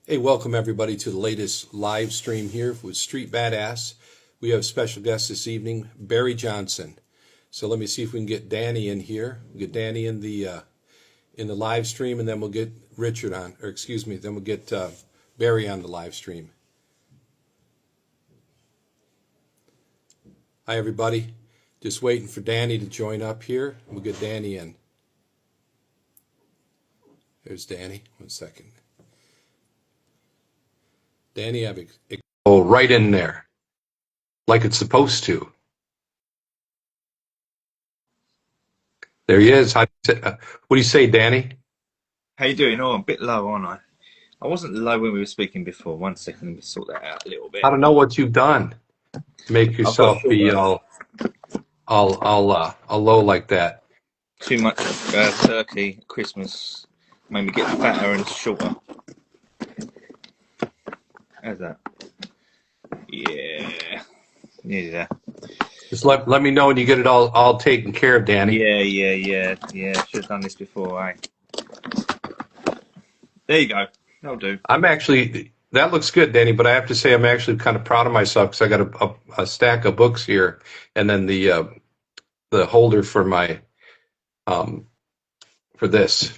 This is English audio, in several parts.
Hey, welcome everybody to the latest live stream here with Street Badass. We have special guest this evening, BarryJohnson. So let me see if we can get Danny in here. We'll get Danny in the live stream, and then we'll get Richard on, or excuse me, then we'll get Barry on the live stream. Hi everybody. Just waiting for Danny to join up here. We'll get Danny in. There's Danny. 1 second. Danny, have it go right in there, like it's supposed to. There he is. What do you say, Danny? How you doing? Oh, I'm a bit low, aren't I? I wasn't low when we were speaking before. 1 second, let me sort that out a little bit. I don't know what you've done to make yourself be all low like that. Too much turkey at Christmas made me get fatter and shorter. How's that? Yeah, nearly there. Just let me know when you get it all taken care of, Danny. Yeah. Should have done this before, eh? There you go. That'll do. That looks good, Danny, but I have to say I'm actually kind of proud of myself because I got a stack of books here, and then the holder for my for this.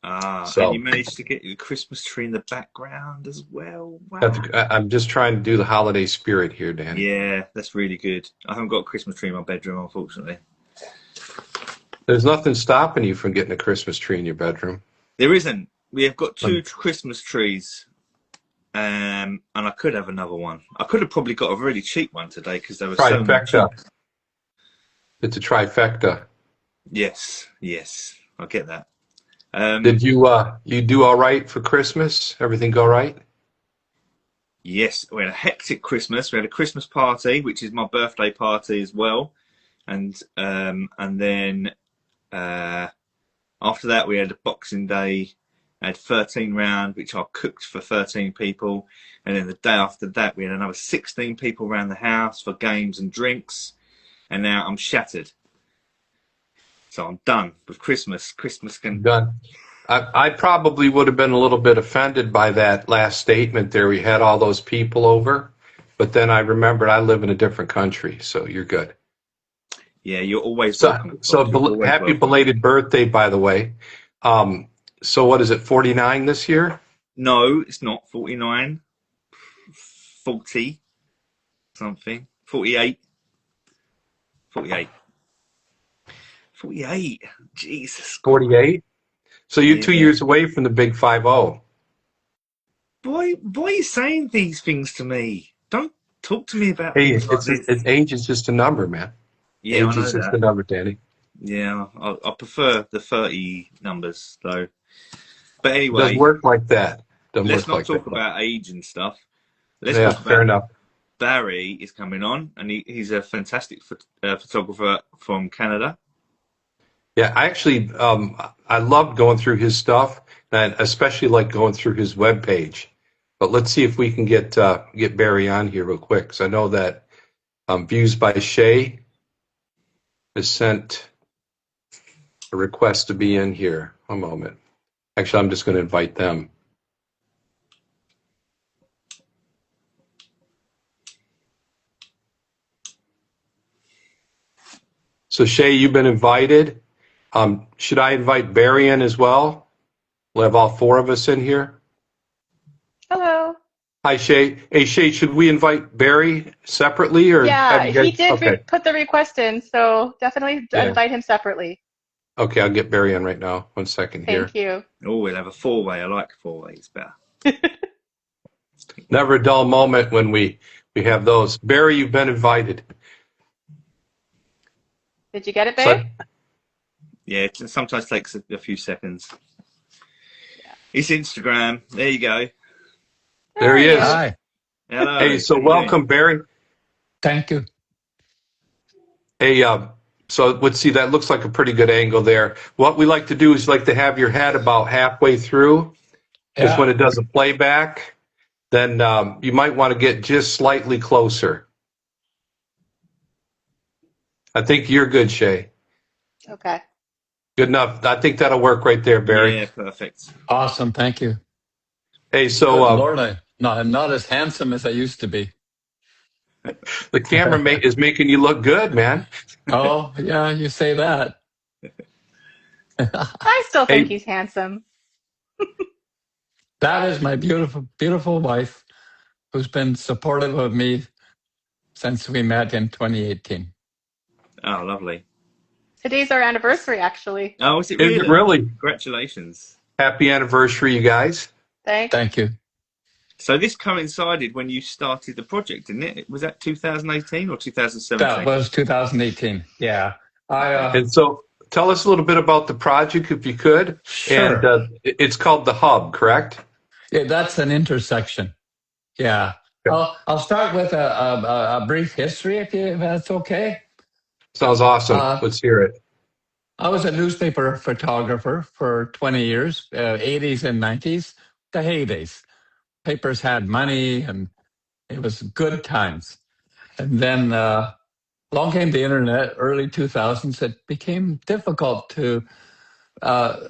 And you managed to get your Christmas tree in the background as well. Wow. I'm just trying to do the holiday spirit here, Danny. Yeah, that's really good. I haven't got a Christmas tree in my bedroom, unfortunately. There's nothing stopping you from getting a Christmas tree in your bedroom. There isn't. We have got 2 Christmas trees, and I could have another one. I could have probably got a really cheap one today because there was so much. It's a trifecta. Yes, I get that. Did you do all right for Christmas? Everything go right? Yes, we had a hectic Christmas. We had a Christmas party, which is my birthday party as well, and then after that we had a Boxing Day. I had 13 round, which I cooked for 13 people, and then the day after that we had another 16 people around the house for games and drinks, and now I'm shattered. So I'm done with Christmas. Done. I probably would have been a little bit offended by that last statement there. We had all those people over, but then I remembered I live in a different country, so you're good. Yeah, you're always welcome. Happy belated birthday, by the way. So what is it, 49 this year? No, it's not 49. 40 something. 48. 48. 48. Jesus. 48? So you're 2 years away from the big 50. Boy, why are you saying these things to me? Don't talk to me about age is just a number, man. Yeah, age is just a number, Danny. Yeah, I prefer the 30 numbers, though. But anyway, it doesn't work like that. Let's not talk about age and stuff. Let's talk about fair enough. Barry is coming on, and he's a fantastic photographer from Canada. Yeah, I actually I loved going through his stuff, and especially like going through his webpage. But let's see if we can get Barry on here real quick, because I know that Views by Shay has sent a request to be in here. One moment. Actually, I'm just going to invite them. So Shay, you've been invited. Should I invite Barry in as well? We'll have all 4 of us in here. Hello. Hi, Shay. Hey, Shay, should we invite Barry separately? Or yeah, he did put the request in, so definitely invite him separately. Okay, I'll get Barry on right now. 1 second here. Thank you. Oh, we'll have a 4-way. I like 4-ways better. Never a dull moment when we have those. Barry, you've been invited. Did you get it, Barry? Yeah, it sometimes takes a few seconds. Yeah. It's Instagram. There you go. There he is. Hi. Hello. Hey, so welcome, Barry. Thank you. Hey, so let's see, that looks like a pretty good angle there. What we like to do is like to have your head about halfway through, because when it does a playback, then you might want to get just slightly closer. I think you're good, Shay. Okay. Good enough. I think that'll work right there, Barry. Yeah, perfect. Awesome. Thank you. Hey, Good so Lord, I'm not as handsome as I used to be. the camera is making you look good, man. Oh, yeah, you say that. I still think Hey, he's handsome. That is my beautiful, beautiful wife who's been supportive of me since we met in 2018. Oh, lovely. Today's our anniversary, actually. Oh, is it is it really? really? Congratulations. Happy anniversary, you guys. Thanks. Thank you. So this coincided when you started the project, didn't it? Was that 2018 or That 2017? was 2018. Yeah. I Okay. And so tell us a little bit about the project, if you could. And Sure. it's called The Hub, correct? Yeah, that's an intersection. Yeah. Okay. I'll start with a brief history if that's okay. Sounds awesome. Uh, Let's hear it. I was a newspaper photographer for 20 years, 80s and 90s, the heydays. Papers had money and it was good times. And then along came the internet, early 2000s. It became difficult to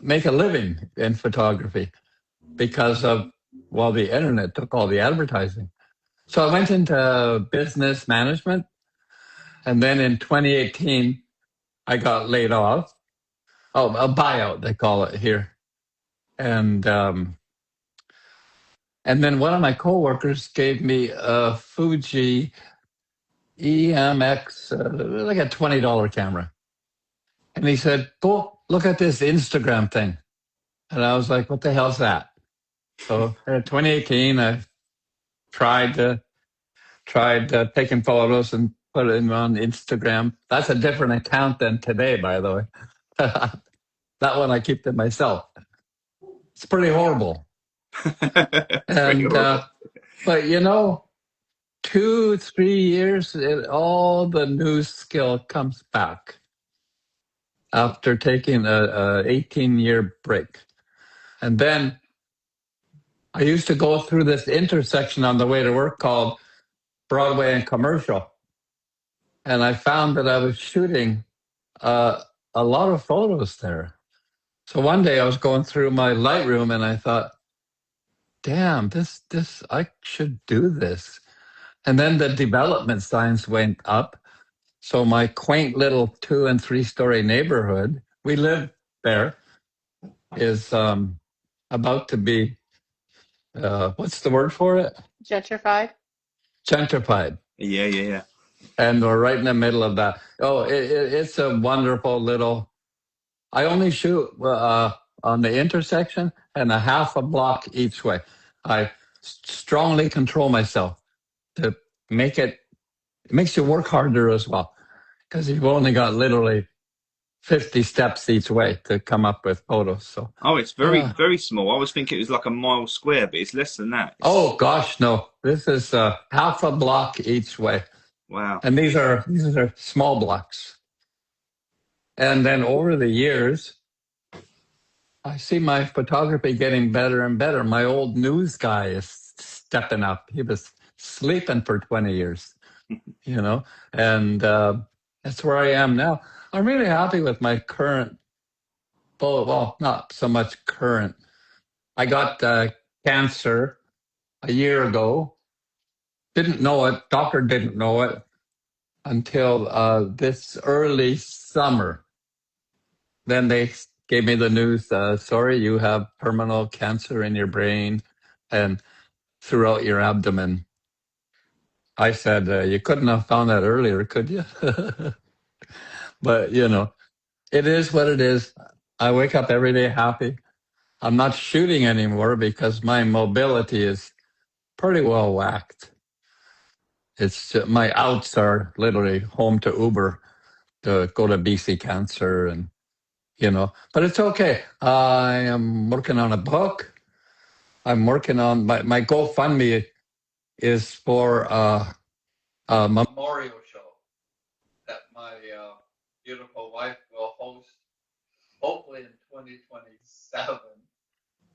make a living in photography because of, well, the internet took all the advertising. So I went into business management. And then in 2018, I got laid off. Oh, a buyout, they call it here. And then one of my coworkers gave me a Fuji EMX, like a $20 camera. And he said, go look at this Instagram thing. And I was like, what the hell's that? So in 2018, I tried taking photos and put them on Instagram. That's a different account than today, by the way. That one I keep to myself. It's pretty horrible. It's pretty And, horrible. but 2, 3 years, all the news skill comes back after taking a 18-year break. And then I used to go through this intersection on the way to work called Broadway and Commercial. And I found that I was shooting a lot of photos there. So one day I was going through my Lightroom and I thought, damn, I should do this. And then the development signs went up. So my quaint little 2 and 3 story neighborhood, we live there, is about to be, what's the word for it? Gentrified. Gentrified. Yeah. And we're right in the middle of that. Oh, it's a wonderful little, I only shoot on the intersection and a half a block each way. I strongly control myself to make it makes you work harder as well because you've only got literally 50 steps each way to come up with photos. So, Oh, it's very, very small. I was thinking it was like a mile square, but it's less than that. oh gosh, no, this is half a block each way. Wow. And these are small blocks. And then over the years, I see my photography getting better and better. My old news guy is stepping up. He was sleeping for 20 years, and that's where I am now. I'm really happy with my current, well, not so much current. I got cancer a year ago. Didn't know it. Doctor didn't know it until this early summer. Then they gave me the news, sorry, you have terminal cancer in your brain and throughout your abdomen. I said, you couldn't have found that earlier, could you? But, it is what it is. I wake up every day happy. I'm not shooting anymore because my mobility is pretty well whacked. It's my outs are literally home to Uber to go to BC Cancer and, but it's okay. I am working on a book. I'm working on my GoFundMe is for a memorial show that my beautiful wife will host, hopefully in 2027.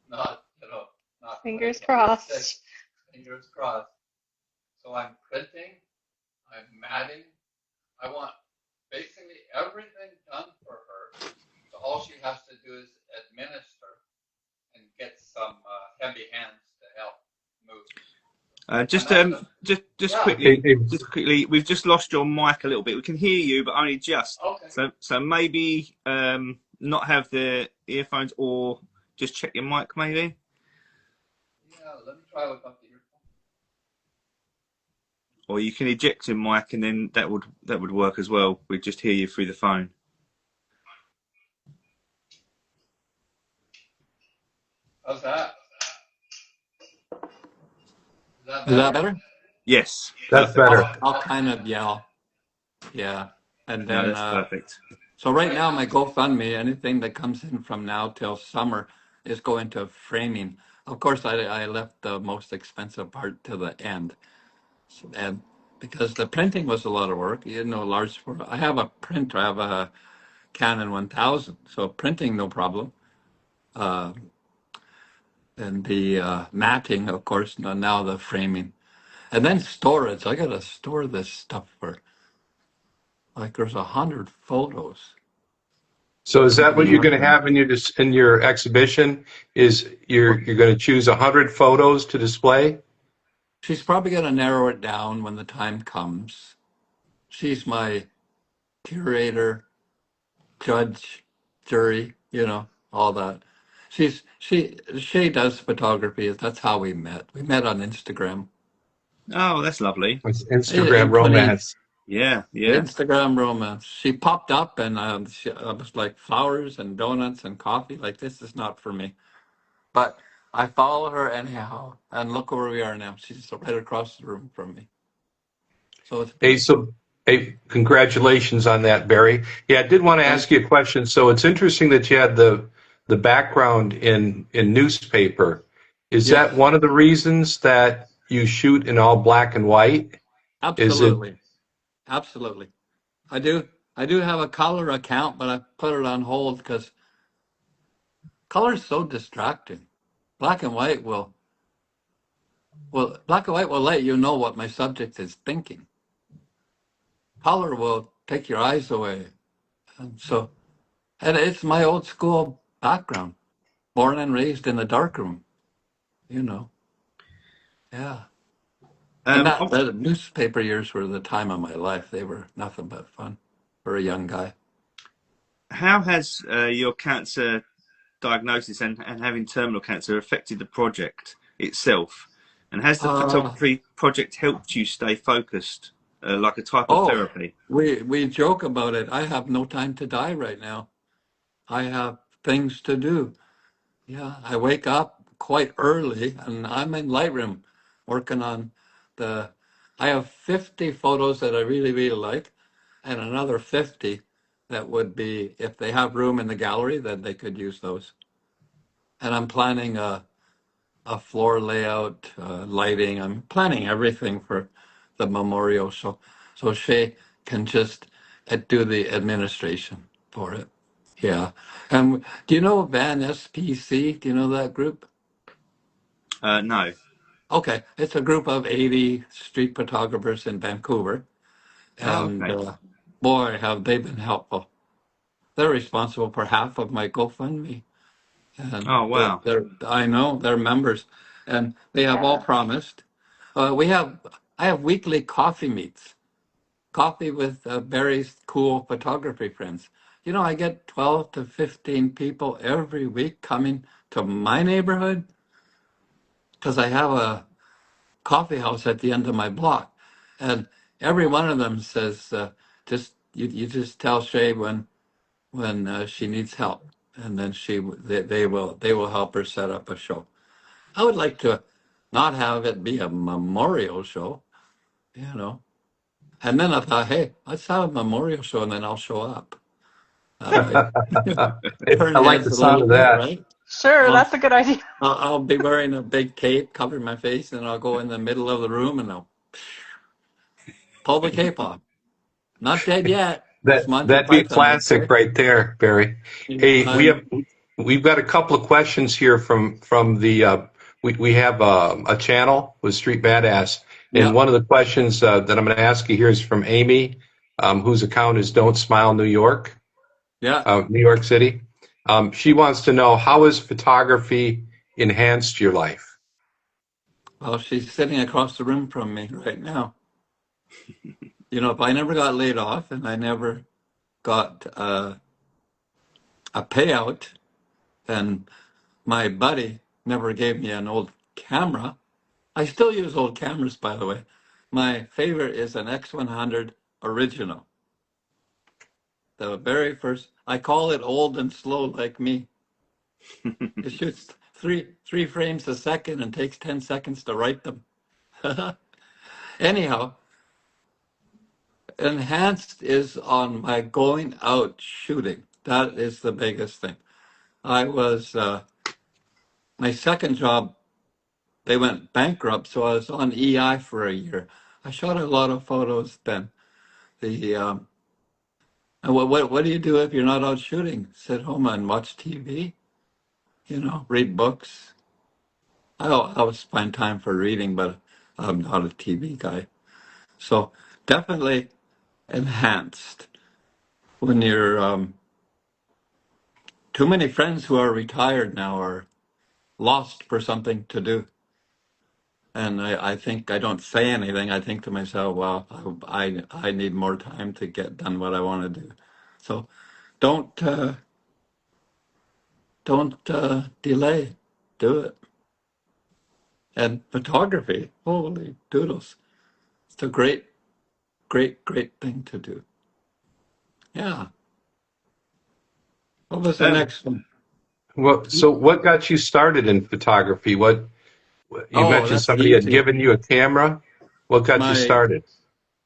Not, not Fingers 2026. crossed. Fingers crossed. So I'm printing, I'm matting. I want basically everything done for her. So all she has to do is administer and get some heavy hands to Just quickly, we've just lost your mic a little bit. We can hear you, but only just. Okay. So maybe not have the earphones, or just check your mic, maybe. Yeah, let me try without the earphones. Or you can eject your mic, and then that would work as well. We just hear you through the phone. How's that? Is that better? Yes, That's perfect. better. I'll kind of yell. Yeah. And No, then, that's perfect. so right now my GoFundMe, anything that comes in from now till summer is going to framing. Of course, I left the most expensive part to the end. And because the printing was a lot of work, large, I have a printer, I have a Canon 1000, so printing, no problem. And the matting, of course, now the framing. And then storage. I got to store this stuff for, like, there's 100 photos. So is that what you're going to have in your exhibition? Is you're going to choose 100 photos to display? She's probably going to narrow it down when the time comes. She's my curator, judge, jury, all that. She does photography. That's how we met. We met on Instagram. Oh, that's lovely. It's In Instagram romance. Yeah. Instagram romance. She popped up, and I was like, flowers and donuts and coffee. Like, this is not for me. But I follow her anyhow, and look where we are now. She's right across the room from me. So it's Hey, congratulations on that, Barry. Yeah, I did want to ask you a question. So it's interesting that you had the background in newspaper. Is that one of the reasons that you shoot in all black and white? Absolutely. Absolutely. I do have a color account, but I put it on hold because color is so distracting. Black and white will let you know what my subject is thinking. Color will take your eyes away. And it's my old school background, born and raised in the darkroom, Yeah. And the newspaper years were the time of my life. They were nothing but fun for a young guy. How has your cancer diagnosis and having terminal cancer affected the project itself? And has the photography project helped you stay focused, like a type of therapy? We joke about it. I have no time to die right now. I have things to do. Yeah, I wake up quite early, and I'm in Lightroom working on I have 50 photos that I really, really like, and another 50 that would be, if they have room in the gallery, then they could use those. And I'm planning a floor layout, lighting. I'm planning everything for the memorial, so Shay can just do the administration for it. Yeah. Do you know Van SPC? Do you know that group? No. Okay. It's a group of 80 street photographers in Vancouver. And boy, have they been helpful. They're responsible for half of my GoFundMe. And wow. I know they're members, and they have all promised. I have weekly coffee meets, coffee with Barry's cool photography friends. I get 12 to 15 people every week coming to my neighborhood because I have a coffee house at the end of my block, and every one of them says, you just tell Shay when she needs help, and then they will help her set up a show. I would like to not have it be a memorial show, And then I thought, hey, let's have a memorial show, and then I'll show up. I Turn like heads the a sound little of bit, that. right? Sure, that's a good idea. I'll be wearing a big cape, cover my face, and I'll go in the middle of the room and I'll pull the cape off. Not dead yet. That'd be classic right there, Barry. Hey, we've got a couple of questions here from the we have a channel with Street Badass, and one of the questions that I'm going to ask you here is from Amy, whose account is Don't Smile New York, New York City. She wants to know, how has photography enhanced your life? Well, she's sitting across the room from me right now. If I never got laid off and I never got a payout, and my buddy never gave me an old camera. I still use old cameras, by the way. My favorite is an X100 original. The very first, I call it old and slow like me. It shoots three frames a second and takes 10 seconds to write them. Anyhow, enhanced is on my going out shooting. That is the biggest thing. I was, my second job, they went bankrupt, so I was on EI for a year. I shot a lot of photos then. And what do you do if you're not out shooting? Sit home and watch TV, read books. I always find time for reading, but I'm not a TV guy. So definitely enhanced when you're too many friends who are retired now are lost for something to do. And I think I don't say anything. I think to myself, well, I need more time to get done what I want to do. So don't delay. Do it. And photography, holy doodles. It's a great, great, great thing to do. Yeah. What was the next one? Well, so what got you started in photography? What you Oh, mentioned that's somebody had easy. given you a camera. What got you My started?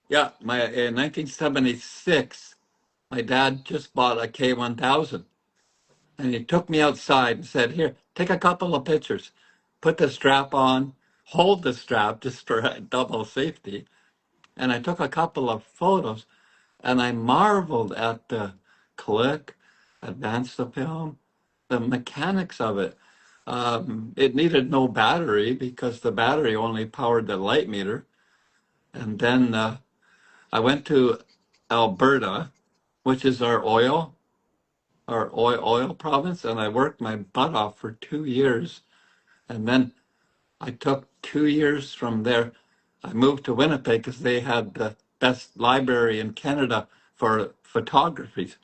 in 1976, my dad just bought a K1000, and he took me outside and said, "Here, take a couple of pictures. Put the strap on, hold the strap just for double safety." And I took a couple of photos, and I marveled at the click, advance the film, the mechanics of it. It needed no battery because the battery only powered the light meter. And then I went to Alberta, which is our oil province, and I worked my butt off for 2 years. And then I took 2 years from there. I moved to Winnipeg because they had the best library in Canada for photography.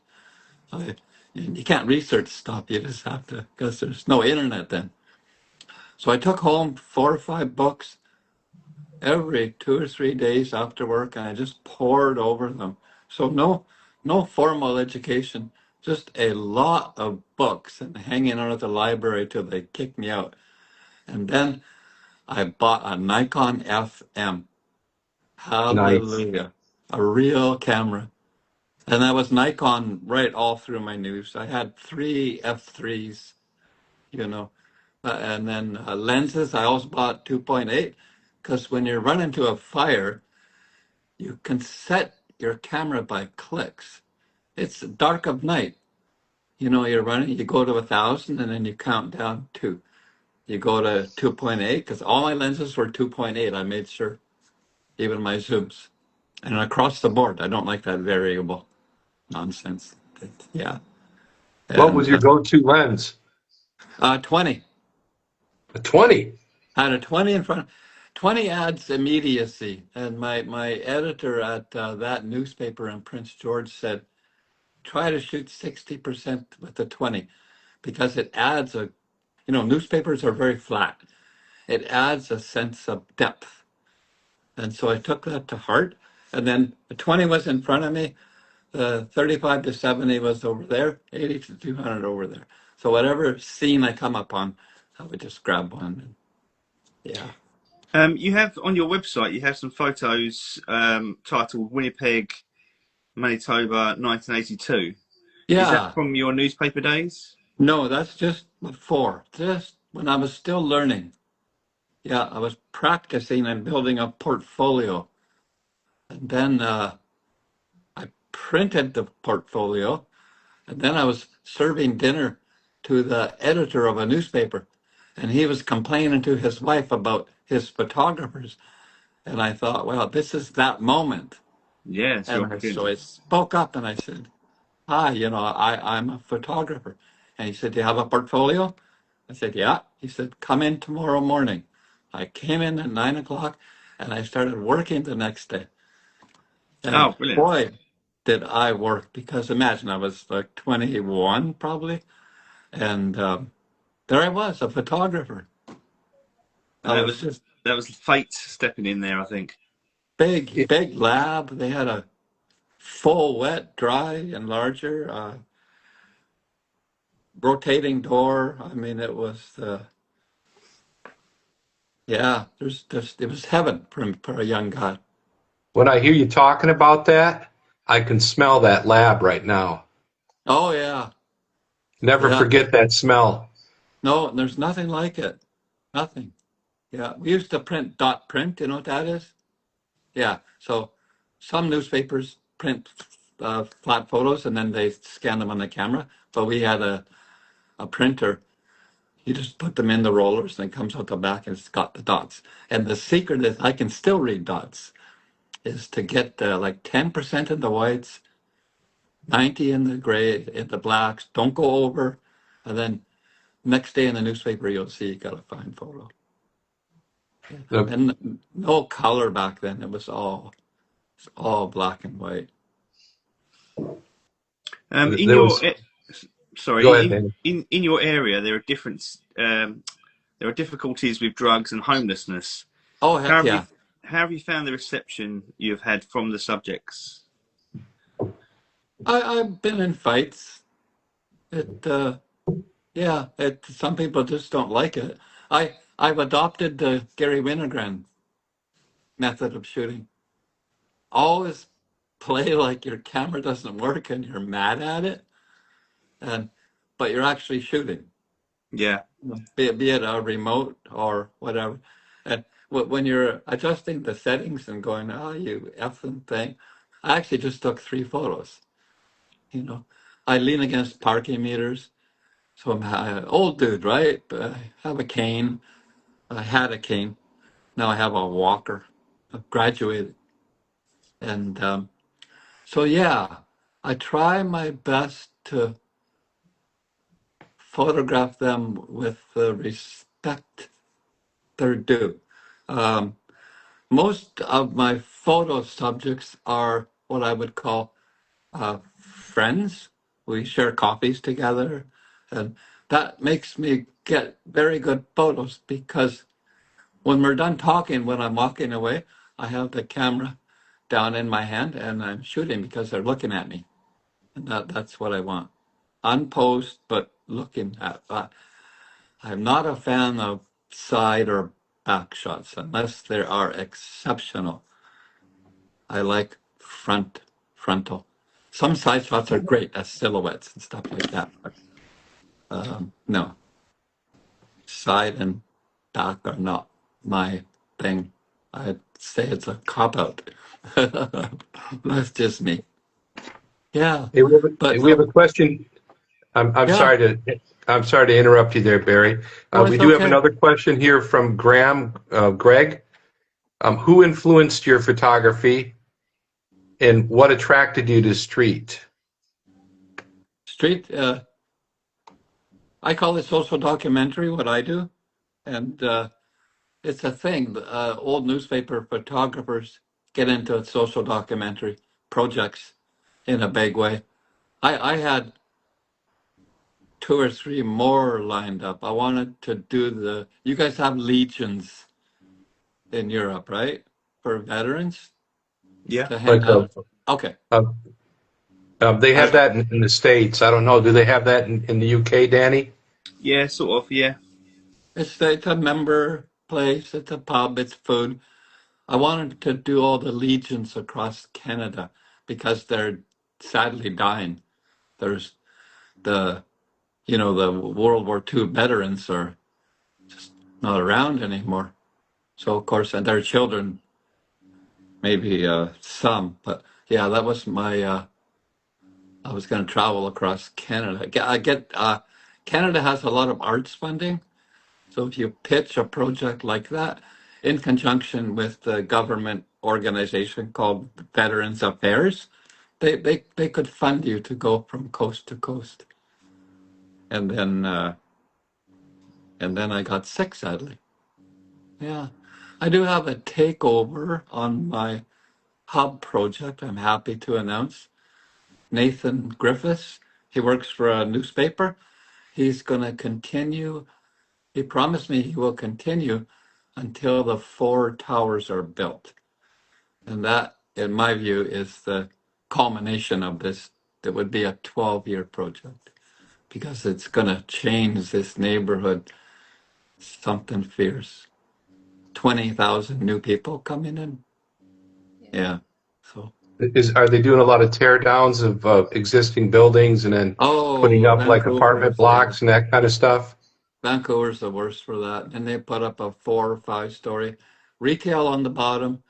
You can't research stuff. You just have to, because there's no internet then. So I took home 4 or 5 books every 2 or 3 days after work, and I just poured over them. So no formal education, just a lot of books and hanging out at the library till they kicked me out. And then I bought a Nikon FM. Nice. Hallelujah. A real camera. And that was Nikon right all through my news. I had 3 F3s, you know. And then lenses, I always bought 2.8 because when you run into a fire, you can set your camera by clicks. It's dark of night. You're running, you go to 1,000 and then you count down two. You go to 2.8 because all my lenses were 2.8. I made sure, even my zooms. And across the board, I don't like that variable nonsense. Yeah. What was And your go-to lens? 20. A 20. I had a 20 in front. 20 adds immediacy. And my editor at that newspaper in Prince George said, try to shoot 60% with the 20 because it adds newspapers are very flat. It adds a sense of depth. And so I took that to heart. And then the 20 was in front of me. The 35 to 70 was over there, 80 to 200 over there. So whatever scene I come upon, I would just grab one. Yeah. You have on your website, you have some photos titled Winnipeg, Manitoba, 1982. Is that Yeah. from your newspaper days? No, that's just before, just when I was still learning. Yeah, I was practicing and building a portfolio. And then I printed the portfolio. And then I was serving dinner to the editor of a newspaper. And he was complaining to his wife about his photographers. And I thought, well, this is that moment. Yeah, it's your And so I opportunity. spoke up and I said, hi, I'm a photographer. And he said, do you have a portfolio? I said, yeah. He said, come in tomorrow morning. I came in at 9 o'clock and I started working the next day. And Oh, brilliant. boy, did I work, because imagine I was like 21 probably. And there I was, a photographer. And I was just that was fate stepping in there, I think. big, big lab. They had a full wet, dry, enlarger, rotating door. I mean, it was, yeah, it was heaven for a young guy. When I hear you talking about that, I can smell that lab right now. Oh, yeah, Never yeah. forget that smell. No, there's nothing like it. Nothing. Yeah, we used to print dot print. You know what that is? Yeah. So some newspapers print flat photos and then they scan them on the camera. But we had a printer. You just put them in the rollers and it comes out the back and it's got the dots. And the secret is, I can still read dots, is to get like 10% in the whites, 90 in the gray, in the blacks. Don't go over. And then next day in the newspaper, you'll see you got a fine photo. The- And no color back then. It was all black and white. In There your was. Go ahead, sorry, Dan. in your area, there are there are difficulties with drugs and homelessness. Oh, How heck have you yeah. how have you found the reception you've had from the subjects? I've been in fights. It, yeah, some people just don't like it. I've adopted the Gary Winogrand method of shooting. Always play like your camera doesn't work and you're mad at it, and but you're actually shooting. Yeah, Be it a remote or whatever. And when you're adjusting the settings and going, oh, you effing thing, I actually just took 3 photos. You know, I lean against parking meters. So I'm an old dude, right? But I have a cane. I had a cane. Now I have a walker. I've graduated. And so, yeah, I try my best to photograph them with the respect they're due. Um, Most of my photo subjects are what I would call friends. We share coffees together, and that makes me get very good photos, because when we're done talking, when I'm walking away, I have the camera down in my hand and I'm shooting because they're looking at me, and that's what I want. Unposed, but looking at. I'm not a fan of side or back shots unless they are exceptional. I like frontal. Some side shots are great as silhouettes and stuff like that, but no, side and back are not my thing. I'd say it's a cop out. That's just me. Yeah, Hey, but we have a question. yeah, I'm sorry to interrupt you there, Barry. oh, We it's do have okay. another question here from Greg. Who influenced your photography, and what attracted you to street? Street, I call it social documentary, what I do. And it's a thing. Old newspaper photographers get into social documentary projects in a big way. I had 2 or 3 more lined up. I wanted to do you guys have legions in Europe, right? For veterans yeah. to hand Like out. Okay. uh, they have I, that in the States. I don't know. Do they have that in the UK, Danny? Yeah, sort of. Yeah, it's a member place, it's a pub, it's food. I wanted to do all the legions across Canada because they're sadly dying. There's the, the World War II veterans are just not around anymore. So of course, and their children, maybe some, but yeah, that was I was going to travel across Canada. Canada has a lot of arts funding. So if you pitch a project like that in conjunction with the government organization called Veterans Affairs, they could fund you to go from coast to coast. And then I got sick, sadly. Yeah. I do have a takeover on my hub project, I'm happy to announce. Nathan Griffiths, he works for a newspaper. He's going to continue. He promised me he will continue until the 4 towers are built. And that, in my view, is the culmination of this. That would be a 12-year project because it's going to change this neighborhood something fierce. 20,000 new people coming in. Yeah. So. Are they doing a lot of tear downs of existing buildings and then putting Oh, up like Vancouver apartment is the blocks worst. and that kind of stuff? Vancouver's the worst for that. And they put up a 4 or 5 story retail on the bottom,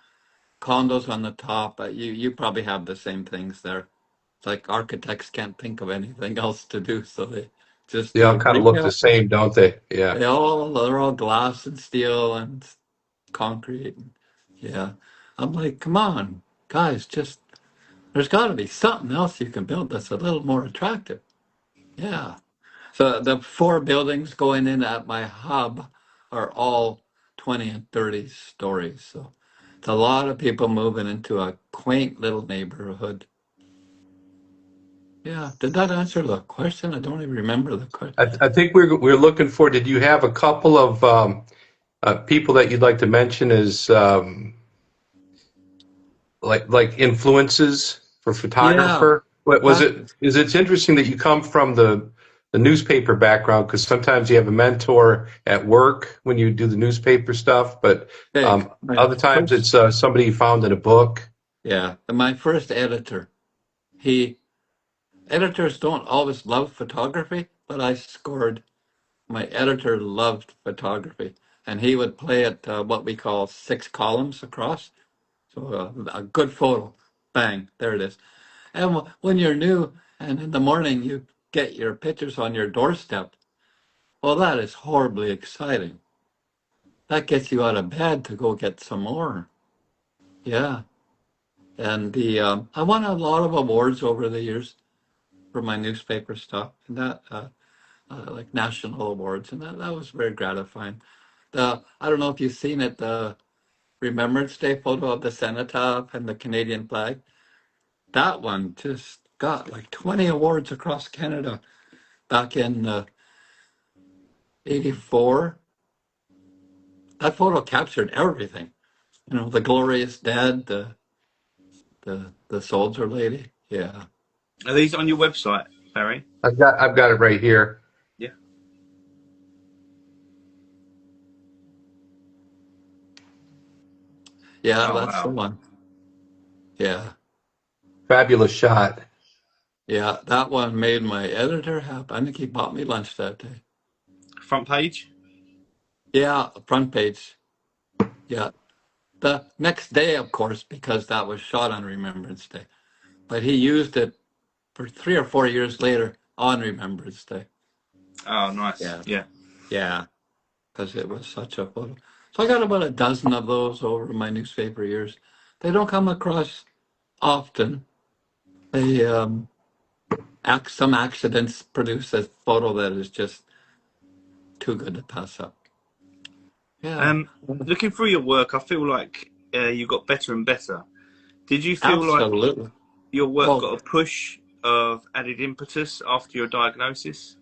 condos on the top. You probably have the same things there. It's like architects can't think of anything else to do, so they just They all do kind of look the retail. same, don't they? Yeah. They're all glass and steel and concrete. Yeah. I'm like, come on, guys, just there's got to be something else you can build that's a little more attractive. Yeah. So the 4 buildings going in at my hub are all 20 and 30 stories. So it's a lot of people moving into a quaint little neighborhood. Yeah. Did that answer the question? I don't even remember the question. I think we're looking for. Did you have a couple of people that you'd like to mention as like influences for Yeah. photographer? What was That, it? Is it's interesting that you come from the newspaper background because sometimes you have a mentor at work when you do the newspaper stuff, but hey, my other times first, it's somebody you found in a book. yeah, my first editor, editors don't always love photography, but I scored. My editor loved photography, and he would play it what we call 6 columns across. So a good photo, bang, there it is. And when you're new and in the morning you get your pictures on your doorstep, well, that is horribly exciting. That gets you out of bed to go get some more. Yeah. And I won a lot of awards over the years for my newspaper stuff, and that like national awards, and that was very gratifying. I don't know if you've seen it, the Remembrance Day photo of the cenotaph and the Canadian flag. That one just got like 20 awards across Canada back in '84. That photo captured everything. You know, the glorious dead, the soldier lady. Yeah. Are these on your website, Barry? I've got it right here. Yeah. Yeah, Oh that's the wow. one. Yeah. Fabulous shot. Yeah, that one made my editor happy. I think he bought me lunch that day. Front page. Yeah, front page. Yeah. The next day, of course, because that was shot on Remembrance Day. But he used it for 3 or 4 years later on Remembrance Day. Oh, nice. Yeah. Yeah. Yeah, because it was such a photo. So I got about a dozen of those over my newspaper years. They don't come across often. They some accidents produce a photo that is just too good to pass up. Yeah, Looking through your work, I feel like you got better and better. Did you feel like absolutely. your work Well, got a push of added impetus after your diagnosis?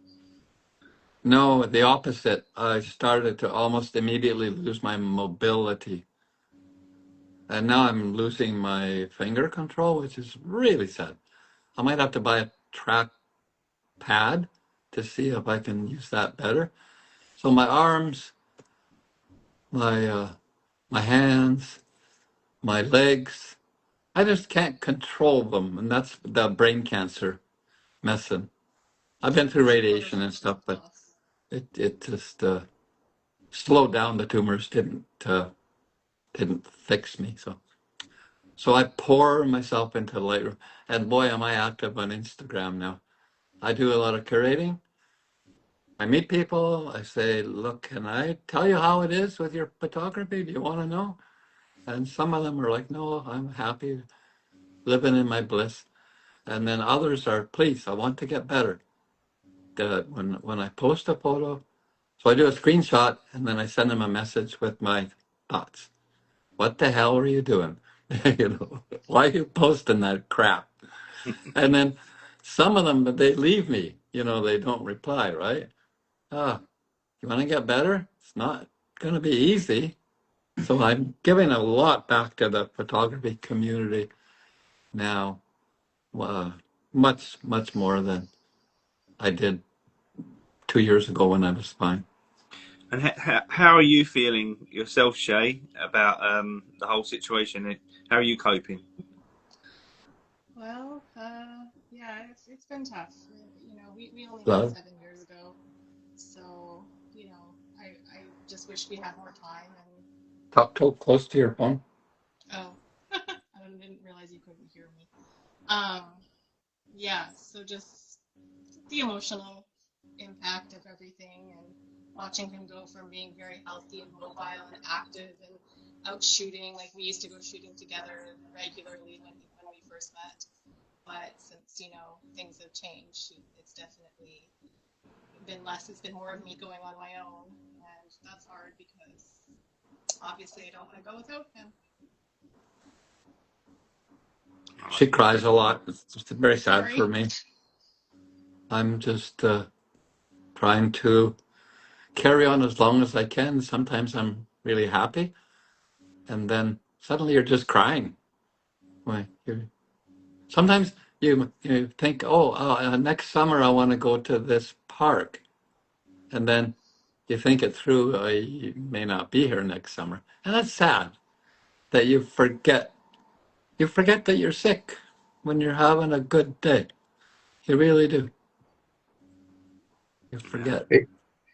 no, the opposite. I started to almost immediately lose my mobility. And now I'm losing my finger control, which is really sad. I might have to buy a track pad to see if I can use that better. So my arms, my hands, my legs, I just can't control them, and that's the brain cancer messing. I've been through radiation and stuff, but it just slowed down the tumors. Didn't fix me. So I pour myself into Lightroom, and boy, am I active on Instagram now. I do a lot of curating. I meet people. I say, look, can I tell you how it is with your photography? Do you want to know? And some of them are like, no, I'm happy living in my bliss. And then others are, please, I want to get better. When I post a photo, so I do a screenshot and then I send them a message with my thoughts. What the hell are you doing? Why are you posting that crap? And then some of them, they leave me. They don't reply, right? Ah, you want to get better? It's not going to be easy. So I'm giving a lot back to the photography community now, much, much more than I did 2 years ago when I was fine. And how are you feeling yourself, Shay, about the whole situation? How are you coping? Well, yeah, it's been tough. We only met Love. 7 years ago, so I just wish we had more time. And Talk close to your phone. oh, I didn't realize you couldn't hear me. Um, yeah, so just the emotional impact of everything, and watching him go from being very healthy and mobile and active and out shooting. Like, we used to go shooting together regularly when we first met. But since, things have changed, it's definitely been less. It's been more of me going on my own. And that's hard because obviously I don't want to go without him. She cries a lot. It's very sad Sorry. for me. I'm just trying to carry on as long as I can. Sometimes I'm really happy, and then suddenly you're just crying. Sometimes you think, oh, next summer I want to go to this park, and then you think it through. You may not be here next summer, and that's sad that you forget. You forget that you're sick when you're having a good day. You really do. You forget.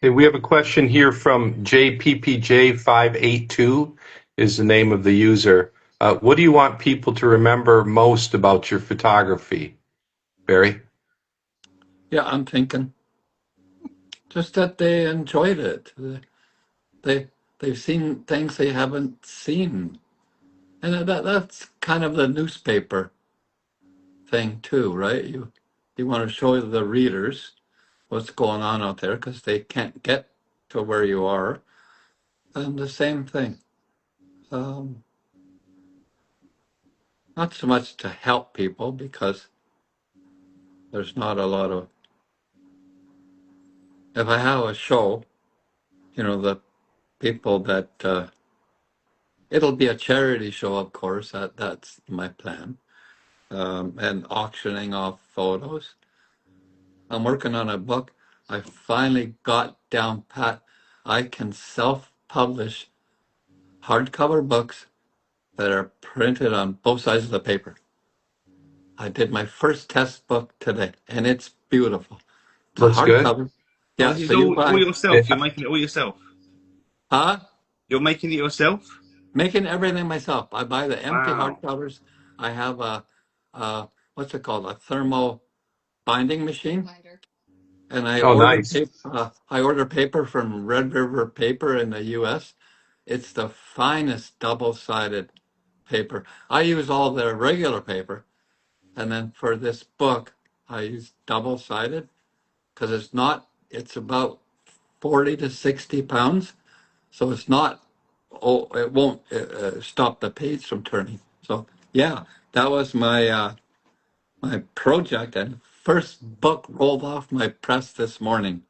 Hey, we have a question here from JPPJ582 is the name of the user. What do you want people to remember most about your photography, Barry? Yeah, I'm thinking just that they enjoyed it. They've seen things they haven't seen, and that's kind of the newspaper thing too, right? You want to show the readers what's going on out there because they can't get to where you are, and the same thing. Um, Not so much to help people because there's not a lot of. If I have a show, the people that it'll be a charity show, of course. That's my plan. And auctioning off photos. I'm working on a book. I finally got down pat. I can self-publish hardcover books that are printed on both sides of the paper. I did my first test book today, and it's beautiful. It's a Looks good. hardcover. Oh, Yeah, this is so you all buy, yourself. You're making it all yourself. huh? You're making it yourself? Making everything myself. I buy the empty Wow. hardcovers. I have what's it called? A thermo binding machine. Binder. And I Oh, order nice. paper. I order paper from Red River Paper in the U.S. It's the finest double-sided paper. I use all their regular paper, and then for this book, I use double-sided because it's not. It's about 40 to 60 pounds, so it's not. Oh, it won't stop the page from turning. So yeah, that was my project, and first book rolled off my press this morning.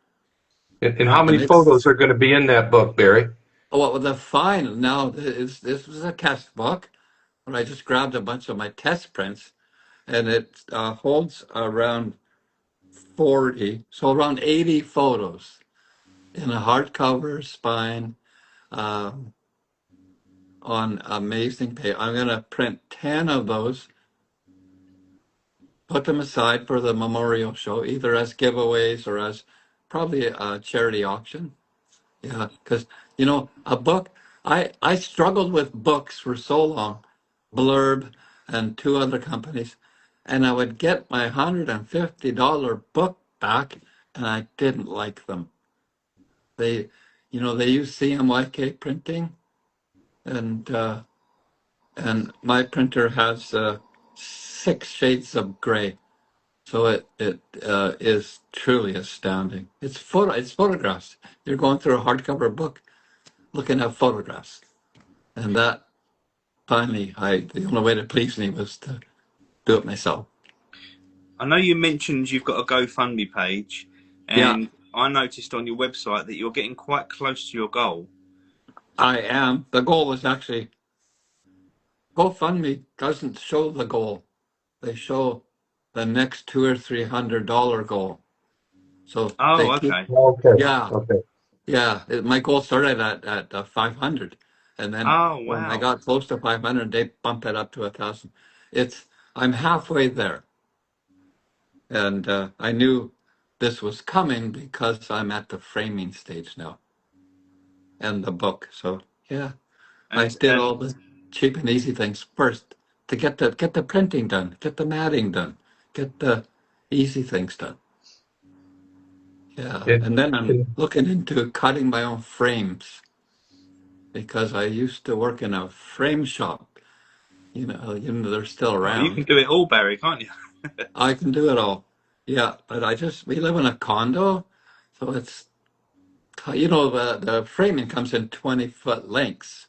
And how And many photos are going to be in that book, Barry? well, the fine now is this was a test book, but I just grabbed a bunch of my test prints, and it holds around 40, so around 80 photos in a hardcover spine um, on amazing paper. I'm going to print 10 of those, put them aside for the memorial show, either as giveaways or as probably a charity auction. Yeah, because a book. I struggled with books for so long, Blurb and two other companies, and I would get my $150 book back, and I didn't like them. They use CMYK printing, and my printer has 6 shades of gray, so it is truly astounding. It's photographs. You're going through a hardcover book looking at photographs. And that finally, the only way to please me was to do it myself. I know you mentioned you've got a GoFundMe page, Yeah, and I noticed on your website that you're getting quite close to your goal. I am. The goal was actually GoFundMe doesn't show the goal. They show the next $200 or $300 goal. So they Oh, keep, okay. Okay. yeah, Okay. yeah. My goal started at 500, and then Oh, when I wow. got close to 500, they bumped it up to 1,000. I'm halfway there, and I knew this was coming because I'm at the framing stage now and the book. So yeah, I And did all the cheap and easy things first to get the printing done, get the matting done, get the easy things done. Yeah, It, and then I'm it- looking into cutting my own frames because I used to work in a frame shop. They're still oh, you can around. do it all, Barry, can't you? I can do it all. Yeah, but we live in a condo, so the framing comes in 20-foot lengths,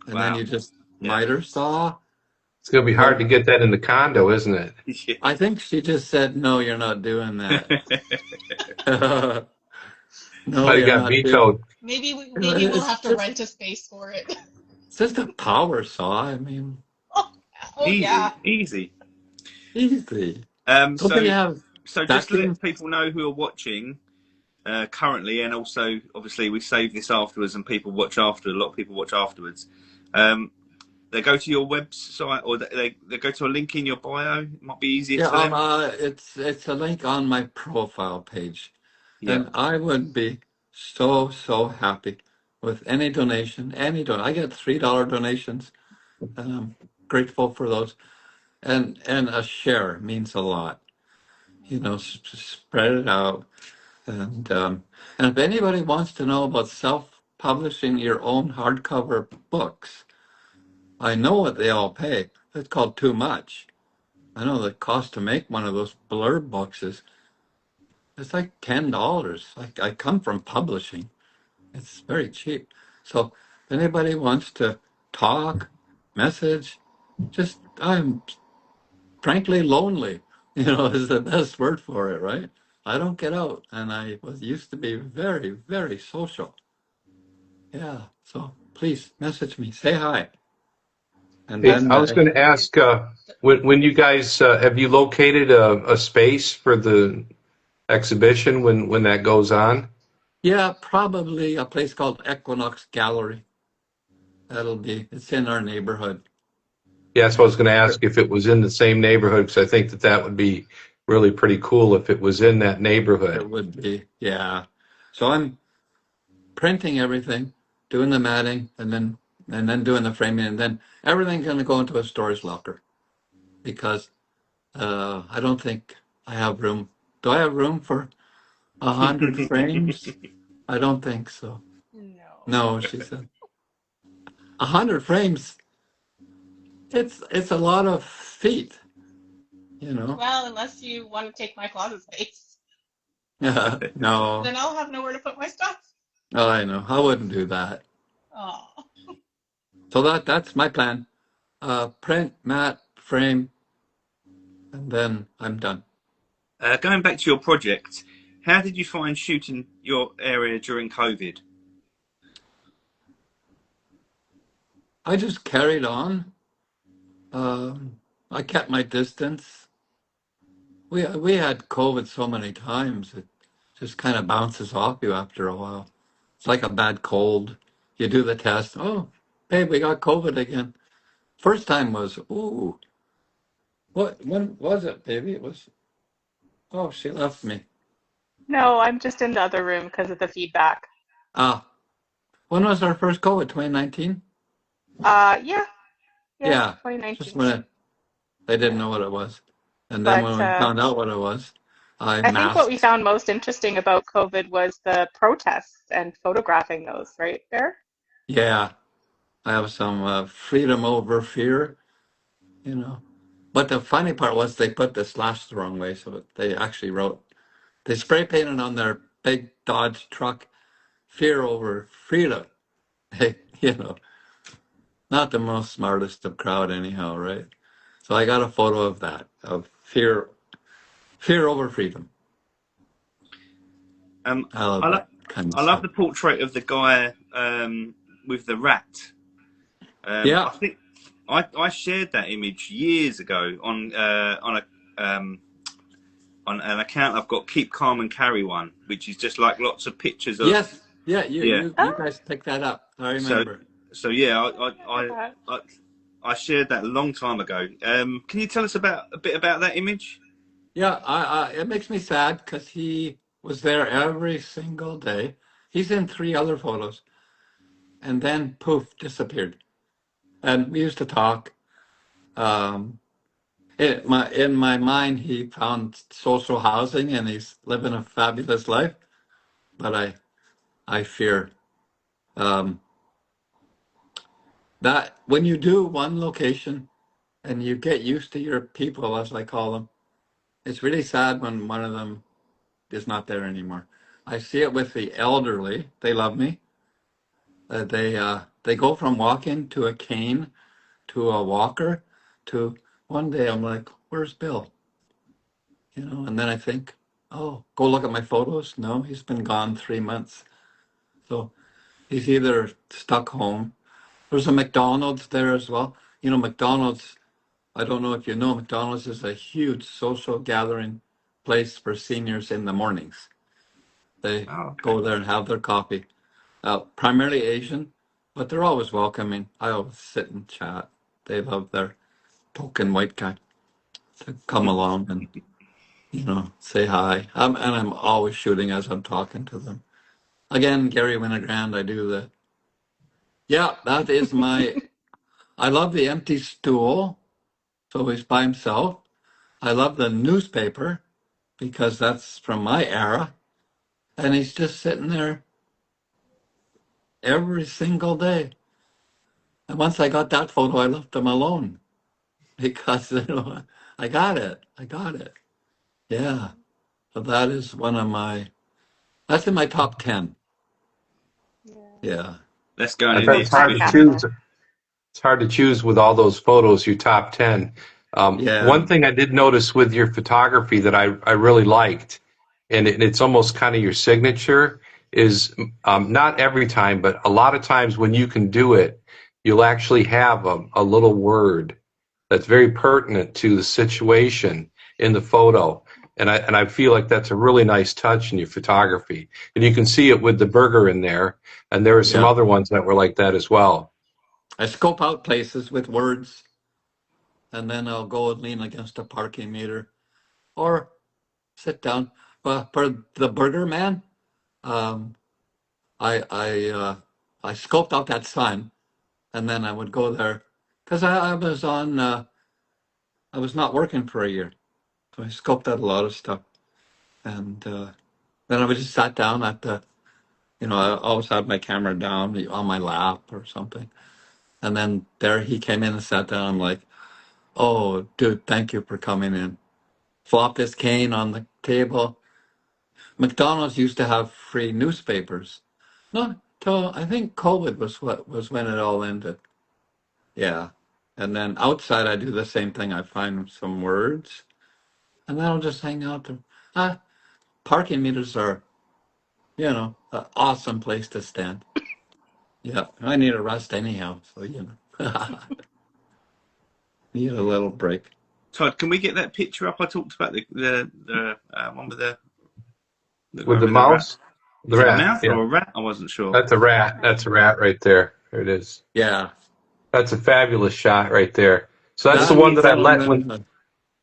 and then Wow. you just Yeah. miter saw. it's going to be hard But to get that in the condo, isn't it? I think she just said, "No, you're not doing that." Yeah. No, Might have you're got not doing. vetoed. Maybe we'll It's have to just rent a space for it. it's just a power saw. I mean, Oh yeah. Easy, easy. easy. Um, Don't they so, have so just to vacuum? let people know who are watching currently, and also obviously we save this afterwards, and people watch after. A lot of people watch afterwards. Um, they go to your website, or they go to a link in your bio. It might be easier Yeah, for them. it's a link on my profile page, Yeah. and I would be so happy with any donation. I get $3 donations, and I'm grateful for those. And a share means a lot. Spread it out. And if anybody wants to know about self-publishing your own hardcover books, I know what they all pay. It's called too much. I know the cost to make one of those blurb books it's like $10. I come from publishing. It's very cheap. So if anybody wants to talk, message, I'm frankly lonely, is the best word for it, right? I don't get out, and I used to be very, very social. Yeah, so please message me, say hi, and Hey, then I was going to ask, when you guys have you located a space for the exhibition when that goes on? yeah, probably a place called Equinox Gallery. It's in our neighborhood, Yeah, so I was and going to ask if it was in the same neighborhood because I think that would be really pretty cool if it was in that it neighborhood. would be, yeah. So I'm printing everything, doing the matting, and then doing the framing, and then everything's going to go into a storage locker because I don't think I have room. Do I have room for 100 frames? I don't think so. No. No, she said 100 frames. It's a lot of feet, you know. Well, unless you want to take my closet space, No, then I'll have nowhere to put my stuff. I know. I wouldn't do that. Oh. So that's my plan. Print, mat, frame, and then I'm done. Going back to your project, how did you find shooting your area during COVID? I just carried on. I kept my distance. We had COVID so many times it just kind of bounces off you after a while. It's like a bad cold. You do the test. Oh, babe, we got COVID again. First time was, ooh, when was it, baby? It was, oh, she left me. No, I'm just in the other room because of the feedback. Ah, when was our first COVID? 2019? Yeah, yeah, Yeah, just 2019. when they didn't Yeah. know what it was. And then But when we found out what it was, I I think what we masked. found most interesting about COVID was the protests and photographing those, right, Bear? Yeah, I have some freedom over fear, you know. But the funny part was they put the slash the wrong way, so they actually they spray painted on their big Dodge truck, fear over freedom. Hey, not the most smartest of crowd anyhow, right? So I got a photo of that, of fear over freedom. Um, I love I love that kind of I love stuff. the portrait of the guy with the rat. Yeah. I think I shared that image years ago on an account I've got, Keep Calm and Carry One, which is just like lots of pictures of Yes. Yeah. You yeah. you you Oh, guys picked that up. I So remember. so yeah, I don't remember that. I shared that a long time ago. Can you tell us a bit about that image? Yeah. It makes me sad because he was there every single day. He's in 3 other photos, and then poof, disappeared. And we used to talk. Um, in my mind, he found social housing and he's living a fabulous life. But I fear um, that when you do one location and you get used to your people, as I call them, it's really sad when one of them is not there anymore. I see it with the elderly. They love me. They go from walking to a cane to a walker to one day I'm like, where's Bill? And then I think, oh, go look at my photos. No, he's been gone 3 months. So he's either stuck home. There's a McDonald's there as well. McDonald's, I don't know if you know, McDonald's is a huge social gathering place for seniors in the mornings. They Oh, okay. go there and have their coffee. Primarily Asian, but they're always welcoming. I always sit and chat. They love their token white guy to come along and, say hi. And I'm always shooting as I'm talking to them. Again, Gary Winogrand, I do that. Yeah, that is I love the empty stool. So he's by himself. I love the newspaper because that's from my era. And he's just sitting there every single day. And once I got that photo, I left him alone because I got it. I got it. Yeah. So that is that's in my top 10. Yeah. Yeah. Let's go I in bet Love the it's hard that to exhibition. choose. caption. It's hard to choose with all those photos, your top 10. Yeah. One thing I did notice with your photography that I really liked, and it's almost kind of your signature, is not every time, but a lot of times when you can do it, you'll actually have a little word that's very pertinent to the situation in the photo. And I feel like that's a really nice touch in your photography. And you can see it with the burger in there. And there are some Yeah. other ones that were like that as well. I scope out places with words and then I'll go and lean against a parking meter or sit down. But for the burger man, um, I I uh, I scoped out that sign, and then I would go there because I was not working for a year, so I scoped out a lot of stuff, and then I would just sat down at I always had my camera down on my lap or something, and then there he came in and sat down. I'm like, oh, dude, thank you for coming in. Flop this cane on the table. McDonald's used to have free newspapers. No, till I think COVID was when it all ended. Yeah. And then outside, I do the same thing. I find some words, and then I'll just hang out there. Ah, parking meters are, an awesome place to stand. Yeah, I need a rest anyhow, so need a little break. Todd, can we get that picture up? I talked about the one with the With guy the with the rat. mouse, the Is it a rat, mouse yeah. or a rat? I wasn't sure. That's a rat. That's a rat right there. There it is. Yeah, That's a fabulous shot right there. So that's the that one that is I one let that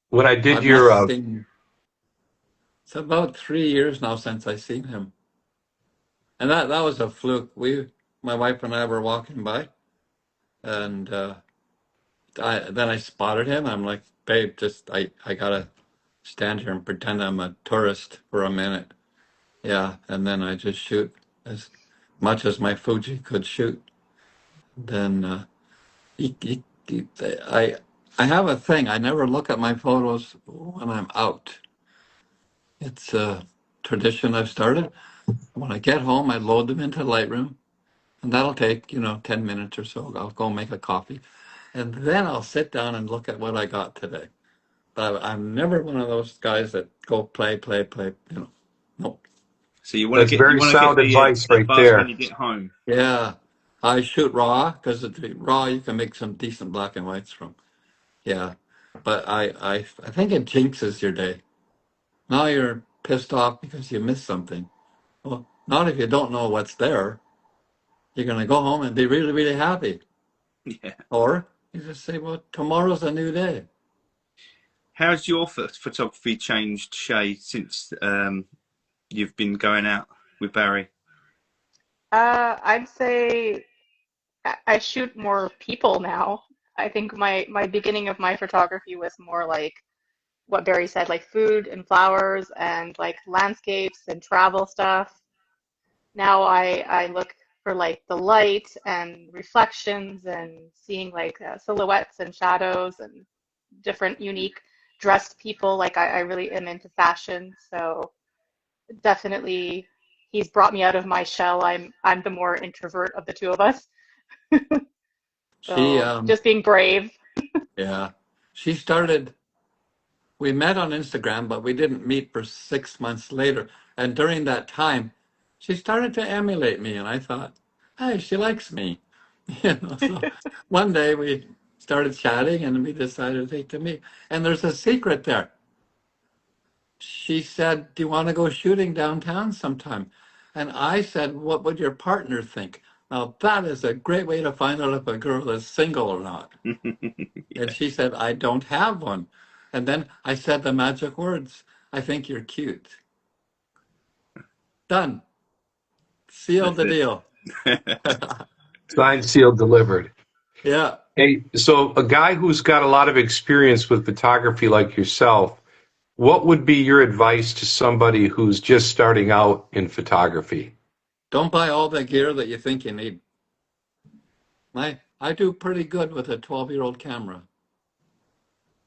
when I did I'm your missing. It's about 3 years now since I seen him, and that was a fluke. My wife and I were walking by, and then I spotted him. I'm like, babe, just I gotta stand here and pretend I'm a tourist for a minute. Yeah, and then I just shoot as much as my Fuji could shoot. Then he, he, he- I I have a thing. I never look at my photos when I'm out. It's a tradition I've started. When I get home, I load them into Lightroom, And that'll take, 10 minutes or so. I'll go make a coffee. And then I'll sit down and look at what I got today. But I'm never one of those guys that go play. No. So you That's very want to get sound advice the right buzz when there. you get home. Yeah. I shoot raw because raw you can make some decent black and whites from. Yeah. But I think it jinxes your day. Now you're pissed off because you missed something. Well, not if you don't know what's there. You're going to go home and be really, really happy. Yeah. Or you just say, well, tomorrow's a new day. How's your photography changed, Shay, since you've been going out with Barry? I'd say I shoot more people now. I think my beginning of my photography was more like what Barry said, like food and flowers and like landscapes and travel stuff. Now I look for like the light and reflections and seeing like silhouettes and shadows and different unique dressed people. Like I really am into fashion, so definitely he's brought me out of my shell. I'm the more introvert of the two of us. She, So just being brave. yeah, she started, we met on Instagram, but we didn't meet for 6 months later. And during that time, she started to emulate me. And I thought, hey, she likes me. So one day we started chatting and we decided to meet. And there's a secret there. She said, do you want to go shooting downtown sometime? And I said, what would your partner think? Now, that is a great way to find out if a girl is single or not. And Yeah. she said, I don't have one. And then I said the magic words, I think you're cute. Done. Sealed That's the deal. it. Signed, sealed, delivered. Yeah. Hey, so a guy who's got a lot of experience with photography like yourself, what would be your advice to somebody who's just starting out in photography? Don't buy all the gear that you think you need. I do pretty good with a 12-year-old camera.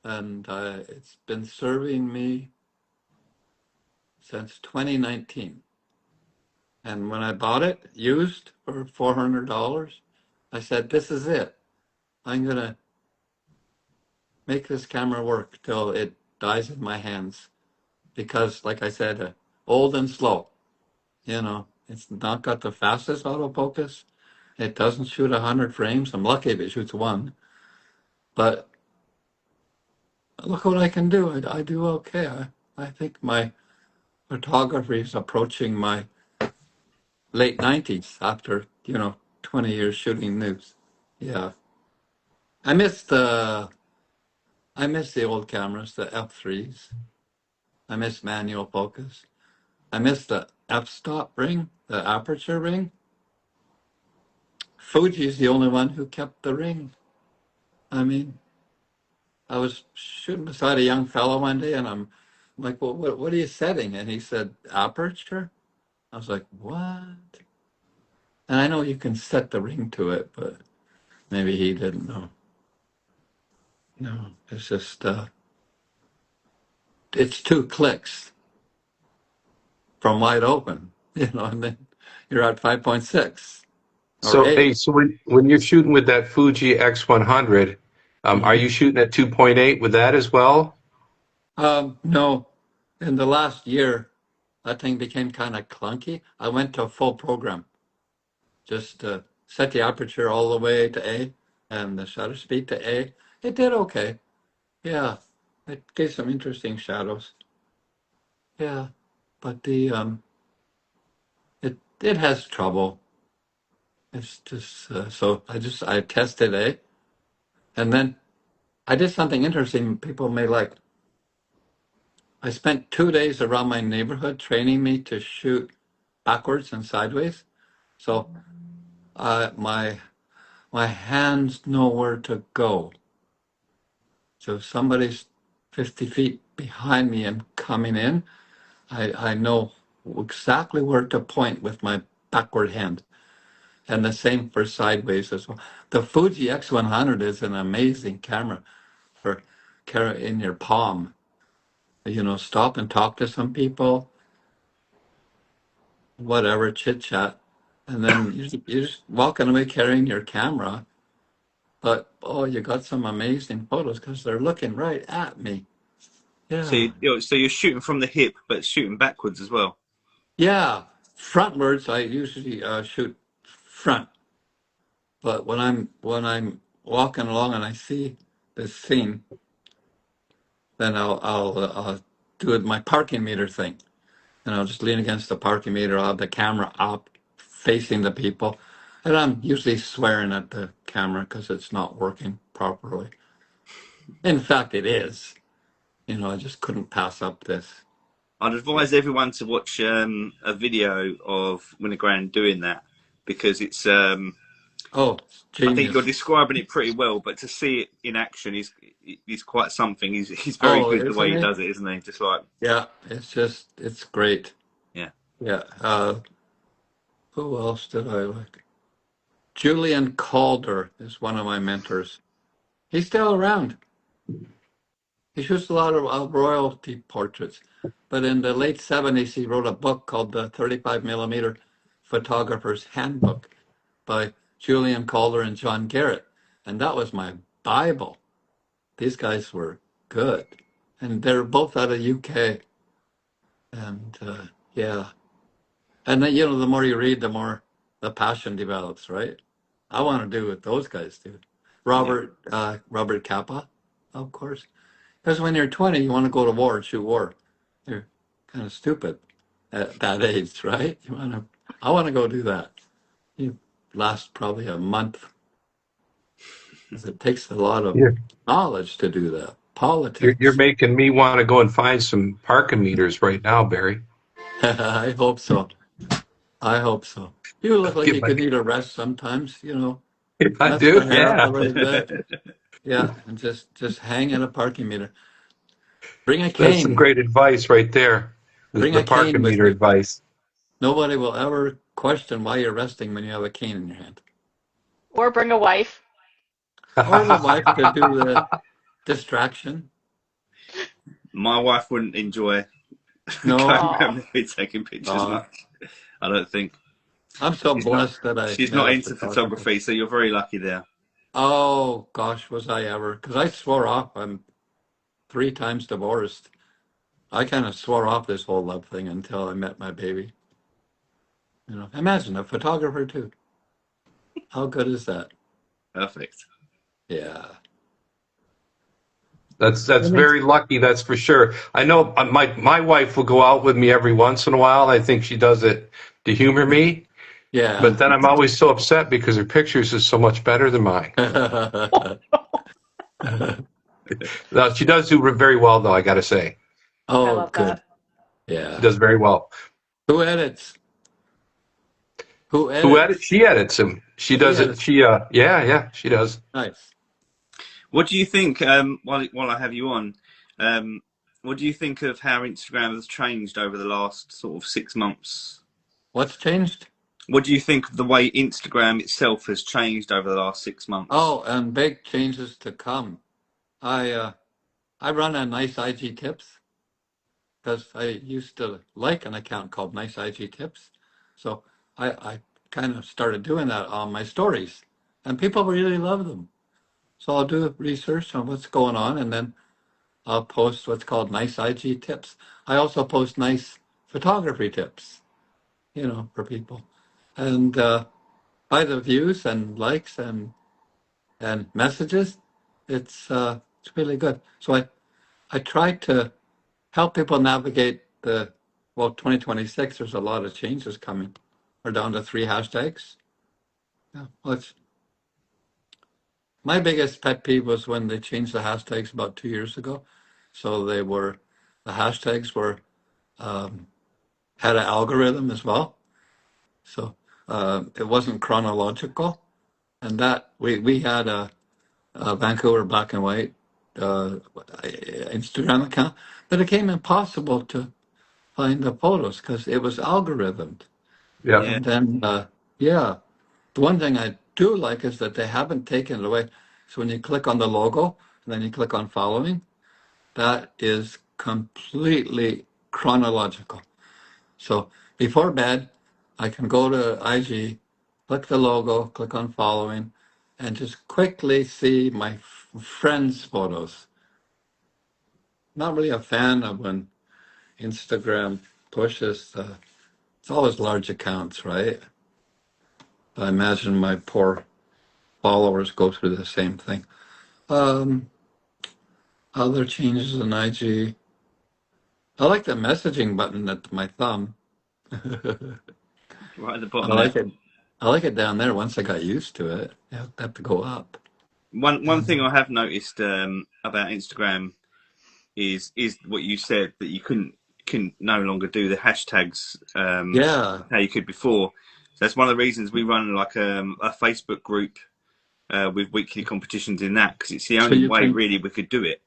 And it's been serving me since 2019. And when I bought it used for $400, I said, this is it. I'm going to make this camera work till it dies in my hands. Because, like I said, old and slow. It's not got the fastest autofocus. It doesn't shoot 100 frames. I'm lucky if it shoots one. But look what I can do. I do okay. I think my photography is approaching my late 90s after, 20 years shooting news. Yeah. I miss the I miss the old cameras, the F3s. I miss manual focus. I miss the f-stop ring, the aperture ring. Fuji's the only one who kept the ring. I mean, I was shooting beside a young fellow one day and I'm like, well, what are you setting? And he said, aperture? I was like, what? And I know you can set the ring to it, but maybe he didn't know. No, it's just, it's 2 clicks from wide open, and then you're at 5.6 or So, hey, 8. so when you're shooting with that Fuji X100, are Mhm. you shooting at 2.8 with that as well? No, in the last year, that thing became kind of clunky. I went to a full program, just set the aperture all the way to A and the shutter speed to A. It did okay. Yeah, it gave some interesting shadows. Yeah, but it has trouble. It's just so I tested A, and then I did something interesting people may like. I spent 2 days around my neighborhood training me to shoot backwards and sideways. So my hands know where to go. So if somebody's 50 feet behind me and coming in, I know exactly where to point with my backward hand. And the same for sideways as well. The Fuji X100 is an amazing camera for carry in your palm. Stop and talk to some people, whatever, chit chat. And then you're just walking away carrying your camera, but oh, you got some amazing photos because they're looking right at me. So Yeah. you're shooting from the hip, but shooting backwards as well. Yeah. Frontwards, I usually shoot front, but when I'm walking along and I see this scene, then I'll do it my parking meter thing, and I'll just lean against the parking meter. I'll have the camera up, facing the people, and I'm usually swearing at the camera because it's not working properly. In fact, it is. I just couldn't pass up this. I'd advise everyone to watch a video of Winogrand doing that because it's. Oh, I think you're genius. describing it pretty well, but to see it in action is quite something. He's very Oh, good the way isn't he it? does it, isn't he? Just like Yeah, it's great. yeah. Yeah. Who else did I like? Julian Calder is one of my mentors. He's still around. He shoots a lot of royalty portraits. But in the late 70s, he wrote a book called The 35 Millimeter Photographer's Handbook by Julian Calder and John Garrett. And that was my Bible. These guys were good. And they're both out of UK. And yeah. And then, the more you read, the more the passion develops, right? I want to do what those guys do. Yeah. Robert Capa, of course. Because when you're 20, you want to go to war and shoot war. You're kind of stupid at that age, right? I want to go do that. You last probably a month, because it takes a lot of You're, knowledge to do that. you're Politics. making me want to go and find some parking meters right now, Barry. I hope so. I hope so. You look like Get you my, could need a rest sometimes, I mess the do, hair up a yeah. little bit. Yeah, and just hang in a parking meter. Bring a That's some cane. great advice right there. Bring The a cane parking with meter you. advice. Nobody will ever question why you're resting when you have a cane in your hand. Or bring a wife. Or the wife to do the distraction. My wife wouldn't enjoy No, going Oh, around with me taking pictures uh, much. I don't think I'm so she's not. blessed that I She's met not a into photographer. photography, so you're very lucky there. Oh gosh, was I ever? Because I swore off. I'm 3 times divorced. I kind of swore off this whole love thing until I met my baby. Imagine a photographer too. How good is that? Perfect. Yeah. That's I mean, very lucky, that's for sure. I know my wife will go out with me every once in a while. I think she does it to humor me, yeah. but then I'm always so upset because her pictures is so much better than mine. Now, she does do very well, though, I got to say. I Oh, love good. that. She Yeah. does very well. Who edits? Who Who edits? edits? She edits them. She She does it. edits. Yeah, she does. Nice. What do you think? While I have you on, um, what do you think of how Instagram has changed over the last sort of 6 months? What's changed? What do you think of the way Instagram itself has changed over the last 6 months? Oh, and big changes to come. I run a Nice IG Tips because I used to like an account called Nice IG Tips. So I kind of started doing that on my stories, and people really love them. So I'll do research on what's going on, and then I'll post what's called Nice IG Tips. I also post nice photography tips, for people. And by the views and likes and messages, it's really good. So I try to help people navigate 2026. There's a lot of changes coming. We're down to 3 hashtags. Yeah, well, my biggest pet peeve was when they changed the hashtags about 2 years ago. So the hashtags were um, had an algorithm as well. So it wasn't chronological, and that we had a Vancouver black and white Instagram account, but it became impossible to find the photos because it was algorithmed. Yeah. Yeah, And then yeah, the one thing I do like is that they haven't taken it away. So when you click on the logo and then you click on following, that is completely chronological. So before bed, I can go to IG, click the logo, click on following, and just quickly see my friends' photos. Not really a fan of when Instagram pushes. It's always large accounts, right? I imagine my poor followers go through the same thing. Um, Other changes in IG. I like the messaging button at my thumb. Right at the I bottom there. like it. I like it down there. Once I got used to it, you have to go up. One thing I have noticed about Instagram is what you said, that you couldn't no longer do the hashtags Yeah. how you could before. So that's one of the reasons we run like a Facebook group with weekly competitions in that, because it's the So only way really we could do it.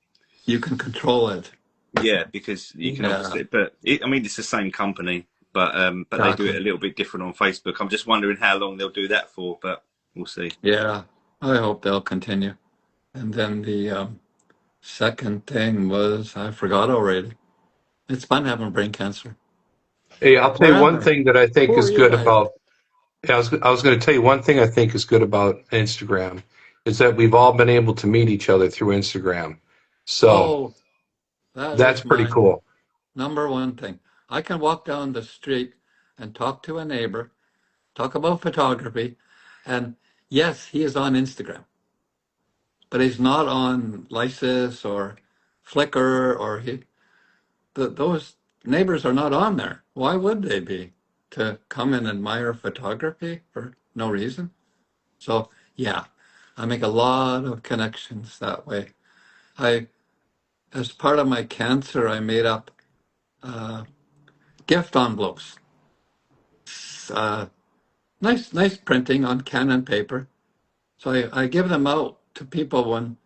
you can control it. Yeah, because you can obviously, but I mean it's the same company, but they do it a little bit different on Facebook. I'm just wondering how long they'll do that for, but we'll see. Yeah, I hope they'll continue. And then the second thing was, I forgot already. It's fun having brain cancer. Hey, I'll tell Where you am one I? thing that I think Who are is you good guys? about. Yeah, I was going to tell you one thing I think is good about Instagram is that we've all been able to meet each other through Instagram. So Oh, that that's is pretty my cool. number one thing. I can walk down the street and talk to a neighbor, talk about photography, and yes, he is on Instagram, but he's not on Lysis or Flickr or those neighbors are not on there. Why would they be? To come and admire photography for no reason? So yeah, I make a lot of connections that way. I, as part of my cancer, I made up gift envelopes. Uh, nice printing on Canon paper. So I give them out to people when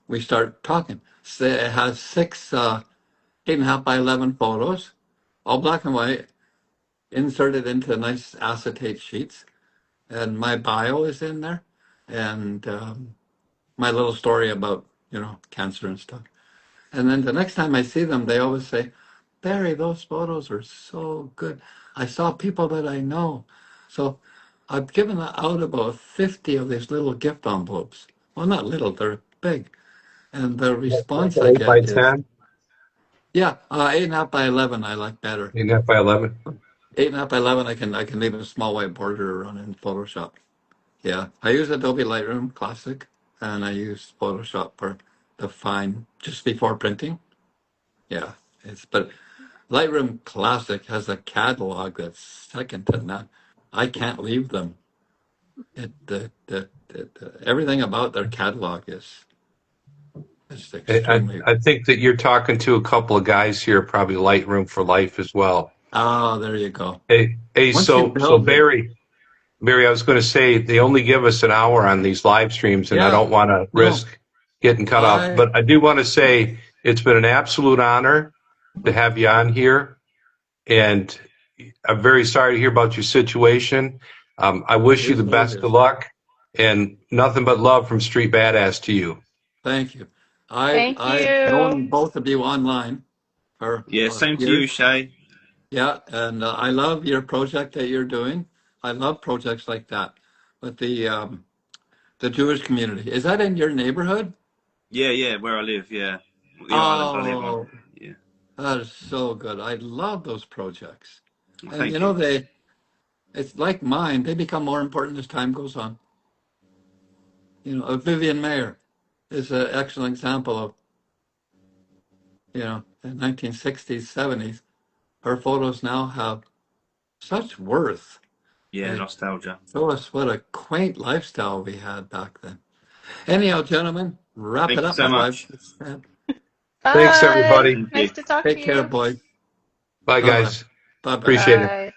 we start talking. So it has six 8.5 by 11 photos, all black and white, inserted into nice acetate sheets. And my bio is in there, and my little story about cancer and stuff. And then the next time I see them, they always say, "Barry, those photos are so good. I saw people that I know." So I've given out about 50 of these little gift envelopes. Well, not little, they're big. And the Like response an I 8 by get is, 10, yeah, 8.5 by 11 I like better. 8.5 by 11. 8.5 by 11 I can leave a small white border around in Photoshop. Yeah, I use Adobe Lightroom Classic, and I use Photoshop for the fine just before printing. Yeah, but Lightroom Classic has a catalog that's second to none. I can't leave them. Everything about their catalog is extremely. I think that you're talking to a couple of guys here, probably Lightroom for Life as well. Oh, there you go. Hey, Once you so build it, Barry, I was going to say they only give us an hour on these live streams, and I yeah, don't want to no, risk getting cut off. I But I do want to say it's been an absolute honor to have you on here, and I'm very sorry to hear about your situation. I it wish you is the what it best of is. luck, and nothing but love from Street Badass to you. Thank you. I've Thank I've you. known both of you online for Yeah, same to you, years. Shay. Yeah, and I love your project that you're doing. I love projects like that. But the Jewish community, is that in your neighborhood? Yeah, where I live. Yeah, the island I live on. Oh, Yeah, that is so good. I love those projects. well, And thank you. it's like mine, they become more important as time goes on. Vivian Mayer is an excellent example of, in 1960s, 70s, her photos now have such worth. Yeah, They nostalgia. show us what a quaint lifestyle we had back then. Anyhow, gentlemen, wrap Thank it you up. so My wife much. just said, Thanks, Bye. everybody. Thank Nice you. to talk to take care, you. boys. Bye, Bye-bye. guys. Bye-bye. Appreciate it. Bye.